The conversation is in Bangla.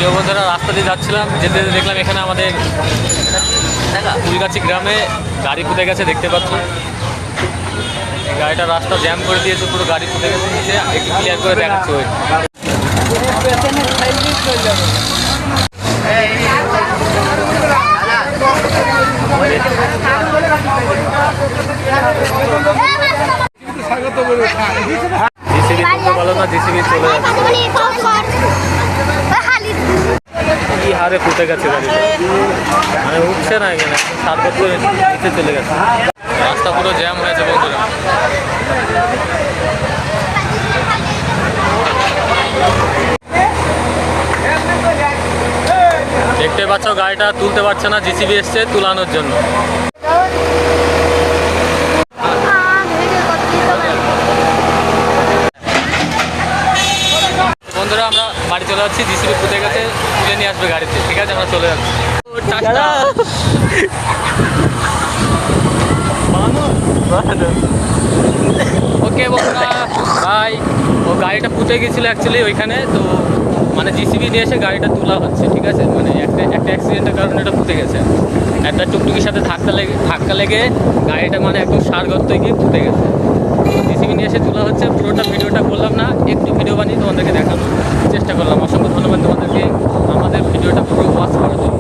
প্রিয় বন্ধুরা, রাস্তা দিয়ে যাচ্ছিলাম, যেতে যেতে দেখলাম এখানে আমাদের ফুলগাছি গ্রামে গাড়ি পুঁতে গেছে, দেখতে পাচ্ছ। গাড়িটা রাস্তা জ্যাম করে দিয়েছে, পুরো গাড়ি পুঁতে গেছে নিচে। একটু ক্লিয়ার করে দেখাচ্ছে ওই জিসিবি তুলতে পারলো না, জিসিবি চলে যাচ্ছে। কি হারে ফুটে গেছে গাড়ি, মানে উঠছে না, এখানে সার্বত করে নিচে চলে গেছে। রাস্তা পুরো জ্যাম হয়েছে বন্ধুরা। দেখতে পাচ্ছ গাড়িটা তুলতে পারছে না, জিসিবি এসছে তুলানোর জন্য। বন্ধুরা, আমরা বাড়ি চলে যাচ্ছি, জিসিবি পুঁতে গেছে, তুলে নিয়ে আসবে গাড়িতে। ঠিক আছে, আমরা চলে যাচ্ছি। ওকে বন্ধুরা, বাই। ও গাড়িটা পুঁতে গেছিলো অ্যাকচুয়ালি ওইখানে, তো মানে জিসিবি দিয়ে এসে গাড়িটা তোলা হচ্ছে। ঠিক আছে, মানে একটা অ্যাক্সিডেন্টের কারণে এটা পুঁতে গেছে। একটা টুকটুকির সাথে ধাক্কা লেগে গাড়িটা মানে একদম সার গর্তে গিয়ে পুঁতে গেছে। জিসিবি নিয়ে এসে তোলা হচ্ছে। পুরোটা ভিডিওটা করলাম না, একটু ভিডিও বানিয়ে তোমাদেরকে দেখানোর চেষ্টা করলাম। অসংখ্য ধন্যবাদ তোমাদেরকে আমাদের ভিডিওটা পুরো ওয়াচ করার জন্য।